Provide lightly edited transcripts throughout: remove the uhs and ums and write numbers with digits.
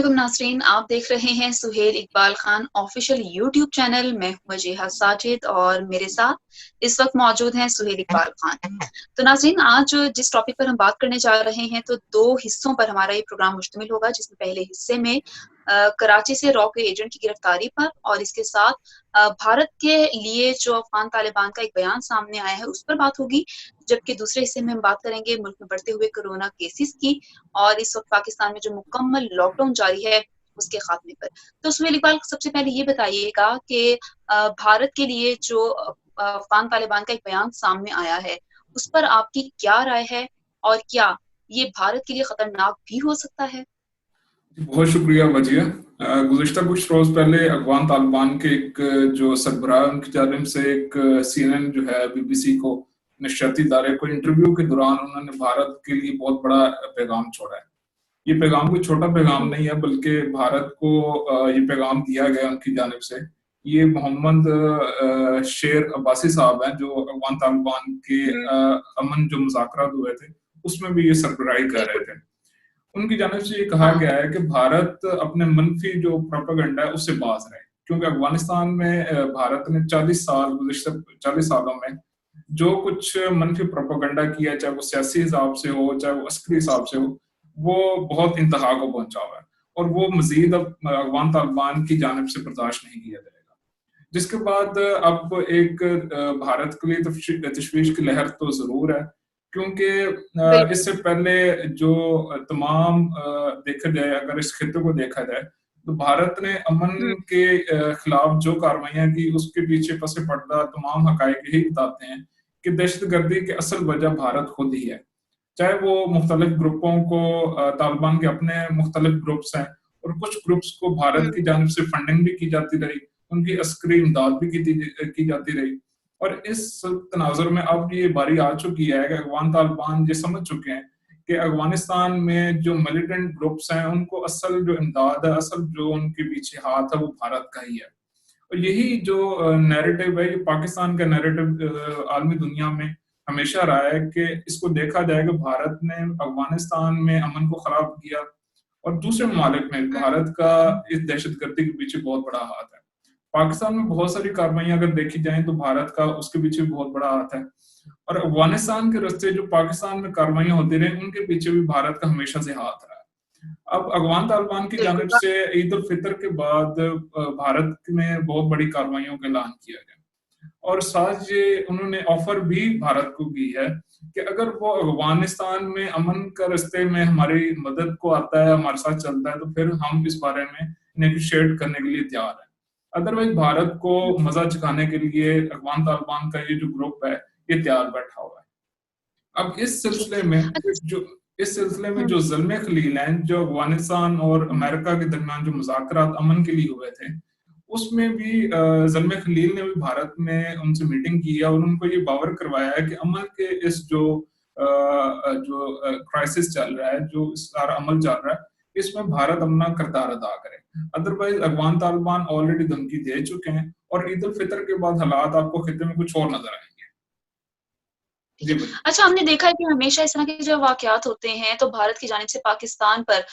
अस्सलामुअलैकुम नाज़रीन, आप देख रहे हैं Suhail Iqbal Khan official YouTube channel. मैं हूं वजीहा साजिद और मेरे साथ इस वक्त मौजूद हैं सुहेल इकबाल खान। तो नाज़रीन, आज जिस टॉपिक पर हम बात करने जा रहे हैं तो दो हिस्सों पर हमारा ये प्रोग्राम मुश्तमिल होगा, जिसमें पहले हिस्से में कराची से रॉ के एजेंट की गिरफ्तारी पर और इसके साथ भारत के लिए जो अफगान तालिबान का एक बयान सामने आया है उस पर बात होगी। जबकि दूसरे हिस्से में हम बात करेंगे मुल्क में बढ़ते हुए कोरोना केसेस की और इस वक्त पाकिस्तान में जो मुकम्मल लॉकडाउन जारी है उसके खात्मे पर। तो सुहेल इकबाल, सबसे पहले ये बताइएगा कि भारत के लिए जो अफगान तालिबान का एक बयान सामने आया है उस पर आपकी क्या राय है और क्या ये भारत के लिए खतरनाक भी हो सकता है? बहुत शुक्रिया वजिया। गुज़िश्ता कुछ रोज पहले अफगान तालिबान के एक जो सरबराह उनकी जानिब से एक CNN जो है BBC को नशरियाती इदारे को इंटरव्यू के दौरान उन्होंने भारत के लिए बहुत बड़ा पैगाम छोड़ा है। ये पैगाम कोई छोटा पैगाम नहीं है, बल्कि भारत को ये पैगाम दिया गया उनकी जानिब से। ये मोहम्मद शेर अब्बासी साहब हैं जो अफगान तालिबान के अमन जो मुज़ाकरात हुए थे उसमें भी ये सरबराही कर रहे थे। उनकी जानिब से ये कहा गया है कि भारत अपने मनफी जो प्रोपेगेंडा है उससे बाज रहे, क्योंकि अफगानिस्तान में भारत ने 40 सालों में जो कुछ मनफी प्रोपेगेंडा किया, चाहे वो सियासी हिसाब से हो चाहे वो अस्करी हिसाब से हो, वो बहुत इंतहा को पहुंचा हुआ है और वो मजीद अब अफगान तालिबान की जानिब से बर्दाश्त नहीं किया जाएगा। जिसके बाद अब एक भारत के लिए तशवीश की लहर तो जरूर है, क्योंकि इससे पहले जो तमाम देखा जाए, अगर इस खिते को देखा जाए तो भारत ने अमन के खिलाफ जो कार्रवाइयां की उसके पीछे पसे पर्दा तमाम हकायक यही बताते हैं कि दहशतगर्दी की असल वजह भारत खुद ही है। चाहे वो मुख्तलिफ ग्रुपों को तालिबान के अपने मुख्तलिफ ग्रुप्स हैं और कुछ ग्रुप्स को भारत की जानिब से फंडिंग भी की जाती रही, उनकी अस्करी इमदाद भी की जाती रही। और इस तनाजुर में अब ये बारी आ चुकी है कि अफगान तालिबान ये समझ चुके हैं कि अफगानिस्तान में जो मिलिटेंट ग्रुप्स हैं उनको असल जो इमदाद है, असल जो उनके पीछे हाथ है वो भारत का ही है। और यही जो नैरेटिव है, ये पाकिस्तान का नैरेटिव आलमी दुनिया में हमेशा रहा है कि इसको देखा जाए कि भारत ने अफगानिस्तान में अमन को खराब किया और दूसरे ममालिक में भारत का इस दहशतगर्दी के पीछे बहुत बड़ा हाथ है। पाकिस्तान में बहुत सारी कार्रवाइयां अगर देखी जाएं तो भारत का उसके पीछे बहुत बड़ा हाथ है, और अफगानिस्तान के रास्ते जो पाकिस्तान में कार्रवाइयां होती रही उनके पीछे भी भारत का हमेशा से हाथ रहा है। अब अफगान तालिबान की जानिब से ईद उल फितर के बाद भारत में बहुत बड़ी कार्रवाइयों का ऐलान किया गया और साथ ये उन्होंने ऑफर भी भारत को की है कि अगर वो अफगानिस्तान में अमन का रास्ते में हमारी मदद को आता है, हमारे साथ चलता है, तो फिर हम इस बारे में नेगोशिएट करने के लिए तैयार हैं। अदरवाइज भारत को मजा चखाने के लिए अफगान तालिबान का ये जो ग्रुप है ये तैयार बैठा हुआ है। अब इस सिलसिले में जो ज़ल्मे खलील हैं, जो अफगानिस्तान और अमेरिका के दरमियान जो मुज़ाकरात अमन के लिए हुए थे, उसमें भी ज़ल्मे खलील ने भी भारत में उनसे मीटिंग की है और उनको ये बावर करवाया है कि अमन के इस जो क्राइसिस चल रहा है, जो सारा अमल चल रहा है, इसमें भारत अपना किरदार अदा करे। अदरवाइज अफगान तालिबान ऑलरेडी धमकी दे चुके हैं और ईद उल फितर के बाद हालात आपको खिते में कुछ और नजर आएंगे। अच्छा, हमने देखा है कि हमेशा इस तरह के जो वाकयात होते हैं तो भारत की जानिब से पाकिस्तान पर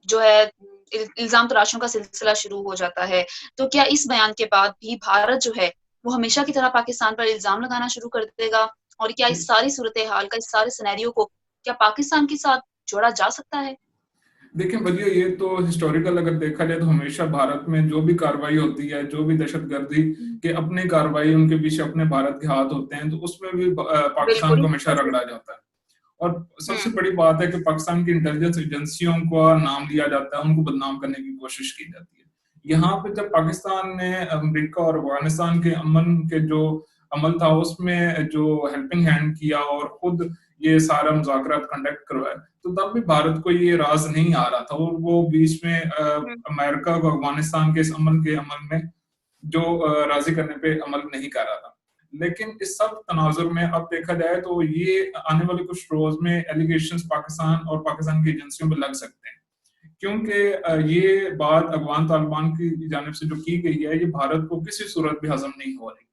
जो है इल्जाम तराशियों का सिलसिला शुरू हो जाता है। तो क्या इस बयान के बाद भी भारत जो है वो हमेशा की तरह पाकिस्तान पर इल्जाम लगाना शुरू कर देगा? और क्या इस सारी सूरत हाल का, इस सारे सिनेरियो को क्या पाकिस्तान के साथ जोड़ा जा सकता है? देखिए भैया, ये तो हिस्टोरिकल अगर देखा जाए तो हमेशा भारत में जो भी कार्रवाई होती है, जो भी दहशतगर्दी के अपने कार्रवाई उनके पीछे अपने भारत के हाथ होते हैं, तो उसमें भी पाकिस्तान को हमेशा रगड़ा जाता है। और सबसे बड़ी बात है कि पाकिस्तान की इंटेलिजेंस एजेंसियों का नाम लिया जाता है, उनको बदनाम करने की कोशिश की जाती है। यहाँ पे जब पाकिस्तान ने अमेरिका और अफगानिस्तान के अमन के जो अमल था उसमें जो हेल्पिंग हैंड किया और खुद ये सारा मुज़ाकरात कंडक्ट करवाया, तो तब भी भारत को ये राज नहीं आ रहा था और वो बीच में अमेरिका को अफगानिस्तान के इस अमल में जो राजी करने पे अमल नहीं कर रहा था। लेकिन इस सब तनाजुर में अब देखा जाए तो ये आने वाले कुछ रोज में एलिगेशंस पाकिस्तान और पाकिस्तान की एजेंसियों पर लग सकते हैं, क्योंकि ये बात अफगान तालिबान की जानिब से जो की गई है ये भारत को किसी सूरत भी हजम नहीं हो रही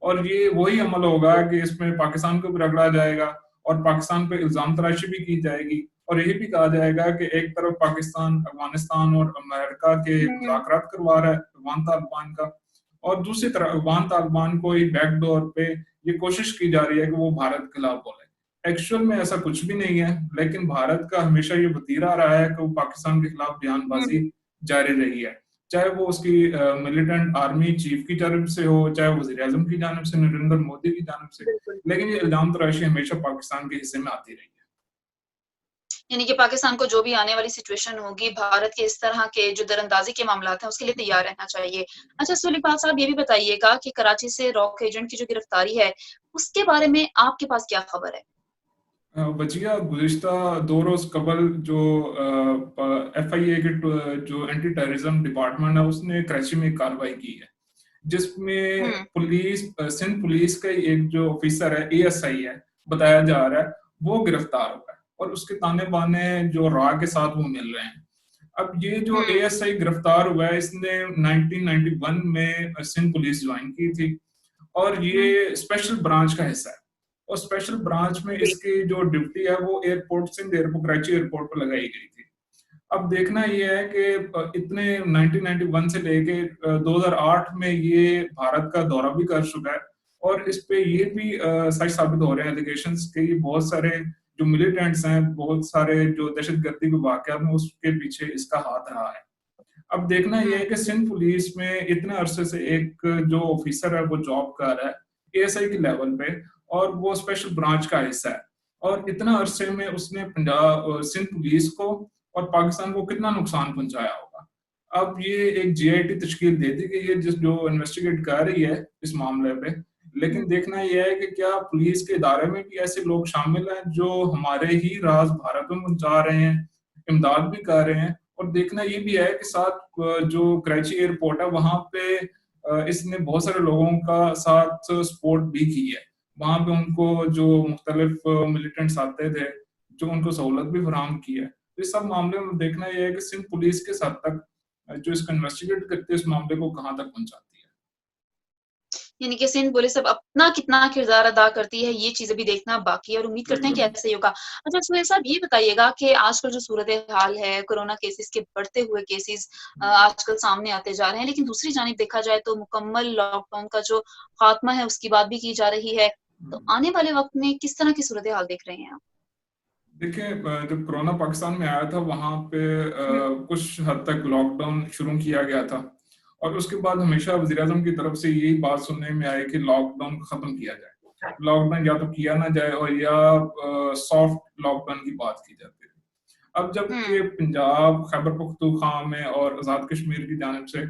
और ये वही अमल होगा कि इसमें पाकिस्तान को भी रगड़ा जाएगा और पाकिस्तान पे इल्जाम तराशी भी की जाएगी और यही भी कहा जाएगा कि एक तरफ पाकिस्तान अफगानिस्तान और अमेरिका के मुज़ाकरात करवा रहा है अफगान तालिबान का, और दूसरी तरफ अफगान तालिबान को एक बैकडोर पे ये कोशिश की जा रही है कि वो भारत के खिलाफ बोले। एक्चुअल में ऐसा कुछ भी नहीं है, लेकिन भारत का हमेशा ये वतीरा रहा है कि वो पाकिस्तान के खिलाफ बयानबाजी जारी रही है, चाहे वो उसकी मिलिटेंट आर्मी चीफ की जानब से हो, चाहे वज़ीर आज़म की जानब से, नरेंद्र मोदी की जानब से, लेकिन ये इल्जाम तराशी हमेशा पाकिस्तान के हिस्से में आती रही है। यानी कि पाकिस्तान को जो भी आने वाली सिचुएशन होगी, भारत के इस तरह के जो दरअंदाजी के मामलात हैं, उसके लिए तैयार रहना चाहिए। अच्छा, सुहेल इकबाल साहब, ये भी बताइएगा कि कराची से रॉक एजेंट की जो गिरफ्तारी है, उसके बारे में आपके पास क्या खबर है? वजिया गुज़िश्ता 2 रोज कबल जो FIA के जो एंटी टेररिज्म डिपार्टमेंट है, उसने कराची में कार्रवाई की है, जिसमें पुलिस सिंध पुलिस का एक जो ऑफिसर है, ASI है बताया जा रहा है, वो गिरफ्तार हुआ है और उसके ताने बाने जो रॉ के साथ वो मिल रहे हैं। अब ये जो ASI गिरफ्तार हुआ है, इसने 1991 में सिंध पुलिस ज्वाइन की थी और ये स्पेशल ब्रांच का हिस्सा है, और स्पेशल ब्रांच में इसकी जो ड्यूटी है वो airport Sindh airport Karachi airport पर लगाई गई थी। अब देखना ये है कि इतने 1991 से लेके 2008 में ये भारत का दौरा भी कर चुका है, और इस पे ये भी सच साबित हो रहे हैं एलिगेशंस के ये बहुत सारे जो मिलिटेंट्स हैं, बहुत सारे जो दहशतगर्दी के वाकयात में उसके पीछे इसका हाथ रहा है। अब देखना यह है कि सिंध पुलिस में इतने अरसे से एक जो ऑफिसर है वो जॉब कर रहा है ASI के लेवल पे, और वो स्पेशल ब्रांच का हिस्सा है, और इतना अरसे में उसने पंजाब सिंध पुलिस को और पाकिस्तान को कितना नुकसान पहुंचाया होगा। अब ये एक GIT तश्कील दे दी गई है जिस जो इन्वेस्टिगेट कर रही है इस मामले पे, लेकिन देखना यह है कि क्या पुलिस के इदारे में भी ऐसे लोग शामिल हैं जो हमारे ही राज भारत में पहुंचा रहे हैं, इमदाद भी कर रहे हैं। और देखना ये भी है कि साथ जो कराची एयरपोर्ट है वहां पे इसने बहुत सारे लोगों का साथ सपोर्ट भी की है, वहां पे उनको जो मुख्तलिफ मिलिटेंट्स आते थे जो उनको सहूलत भी फराहम की है। तो इस सब मामले में देखना यह है कि सिंध पुलिस के साथ तक जो इसको इन्वेस्टिगेट करती है इस मामले को कहाँ तक पहुंचाती है। यानी कि सिंध पुलिस अब अपना कितना किरदार अदा करती है, ये चीजें भी देखना बाकी है और उम्मीद करते हैं कि ऐसे ही होगा। अच्छा सुहेल साहब, ये बताइएगा कि आजकल जो सूरत हाल है, कोरोना केसेस के बढ़ते हुए केसेस आजकल सामने आते जा रहे हैं, लेकिन दूसरी जानिब देखा जाए तो मुकम्मल लॉकडाउन का जो खात्मा है उसकी बात भी की जा रही है। तो आने वाले वक्त में किस तरह की सूरत हाल देख रहे हैं आप? देखिए, जब कोरोना पाकिस्तान में आया था वहां पे कुछ हद तक लॉकडाउन शुरू किया गया था, और उसके बाद हमेशा वज़ीर-ए-आज़म की तरफ से यही बात सुनने में आई कि लॉकडाउन को खत्म किया जाए, लॉकडाउन या तो किया ना जाए और या सॉफ्ट लॉकडाउन की बात की जाती है। अब जबकि पंजाब, खैबर पख्तूनख्वा में और आज़ाद कश्मीर की जानिब से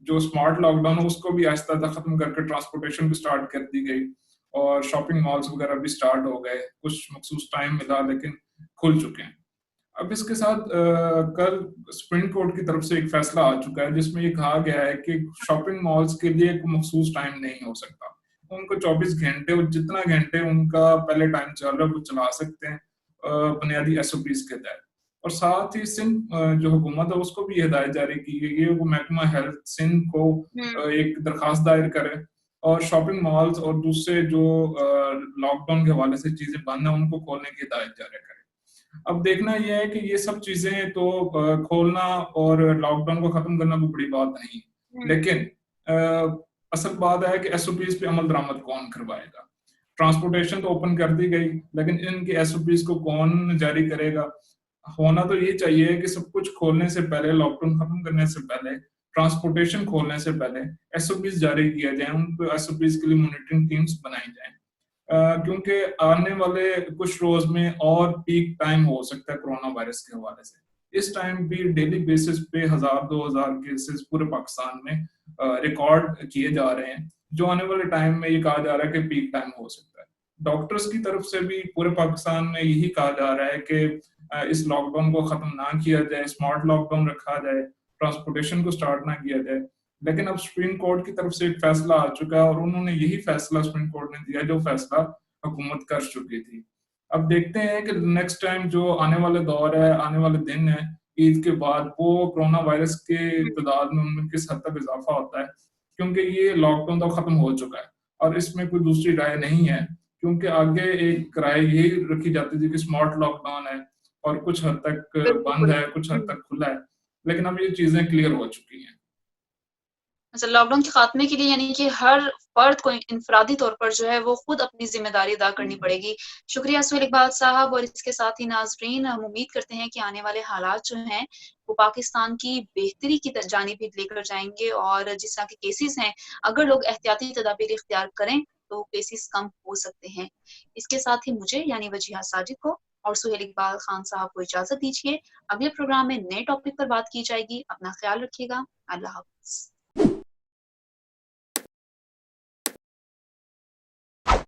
जो स्मार्ट लॉकडाउन है उसको भी आहिस्ता खत्म करके ट्रांसपोर्टेशन भी स्टार्ट कर दी गई और शॉपिंग मॉल्स वगैरह भी स्टार्ट हो गए, कुछ मखसूस टाइम मिला लेकिन खुल चुके हैं। अब इसके साथ कल सुप्रीम कोर्ट की तरफ से एक फैसला आ चुका है जिसमें ये कहा गया है कि शॉपिंग मॉल्स के लिए एक मखसूस टाइम नहीं हो सकता, उनको 24 घंटे और जितना घंटे उनका पहले टाइम चल रहा है वो चला सकते हैं बुनियादी SOPs के तहत। और साथ ही सिंध जो हुकूमत है उसको भी हिदायत जारी की गई है वो महकमा हेल्थ सिंध को एक दरखास्त दायर करे और शॉपिंग मॉल्स और दूसरे जो लॉकडाउन के हवाले से चीजें बंद है उनको खोलने की हिदायत जारी करे। अब देखना यह है कि ये सब चीजें तो खोलना और लॉकडाउन को खत्म करना कोई बड़ी बात नहीं, लेकिन असल बात है कि SOPs पे अमल दरामद कौन करवाएगा। ट्रांसपोर्टेशन तो ओपन कर दी गई, लेकिन इनके SOPs को कौन जारी करेगा। होना तो ये चाहिए कि सब कुछ खोलने से पहले, लॉकडाउन खत्म करने से पहले, ट्रांसपोर्टेशन खोलने से पहले SOPs जारी किया जाए, उन पे SOPs के लिए मॉनिटरिंग टीम्स बनाई जाए, क्योंकि आने वाले कुछ रोज में और पीक टाइम हो सकता है कोरोना वायरस के हवाले से। इस टाइम भी डेली बेसिस पे 1000-2000 केसेस पूरे पाकिस्तान में रिकॉर्ड किए जा रहे हैं, जो आने वाले टाइम में ये कहा जा रहा है कि पीक टाइम हो सकता है। डॉक्टर्स की तरफ से भी पूरे पाकिस्तान में यही कहा जा रहा है कि इस लॉकडाउन को खत्म ना किया जाए, स्मार्ट लॉकडाउन रखा जाए, ट्रांसपोर्टेशन को स्टार्ट ना किया जाए। लेकिन अब सुप्रीम कोर्ट की तरफ से एक फैसला आ चुका है और उन्होंने यही फैसला सुप्रीम कोर्ट ने दिया जो फैसला हुकूमत कर चुकी थी। अब देखते हैं कि नेक्स्ट टाइम जो आने वाले दौर है, आने वाले दिन है ईद के बाद, वो कोरोना वायरस के तादाद में उनमें किस हद तक इजाफा होता है, क्योंकि ये लॉकडाउन तो खत्म हो चुका है और इसमें कोई दूसरी राय नहीं है, क्योंकि आगे एक राय यही रखी जाती थी कि स्मार्ट लॉकडाउन है और कुछ हद तक बंद बिल्कुल। है, कुछ हद तक खुला है, लेकिन अब ये चीजें क्लियर हो चुकी हैं। अच्छा, लॉकडाउन के खात्मे के लिए यानी कि हर फर्द को इनफरादी तौर पर जो है वो खुद अपनी जिम्मेदारी अदा करनी पड़ेगी। शुक्रिया सुहेल इकबाल साहब, और इसके साथ ही नाजरीन, हम उम्मीद करते हैं कि आने वाले हालात जो हैं वो पाकिस्तान की बेहतरी की जानिब भी लेकर जाएंगे, और जिस तरह के केसेस हैं, अगर लोग एहतियाती तदाबीर इख्तियार करें तो केसेस कम हो सकते हैं। इसके साथ ही मुझे यानी वजीहा साजिद को और सुहेल इकबाल खान साहब को इजाजत दीजिए। अगले प्रोग्राम में नए टॉपिक पर बात की जाएगी। अपना ख्याल रखिएगा। अल्लाह हाफ़िज़।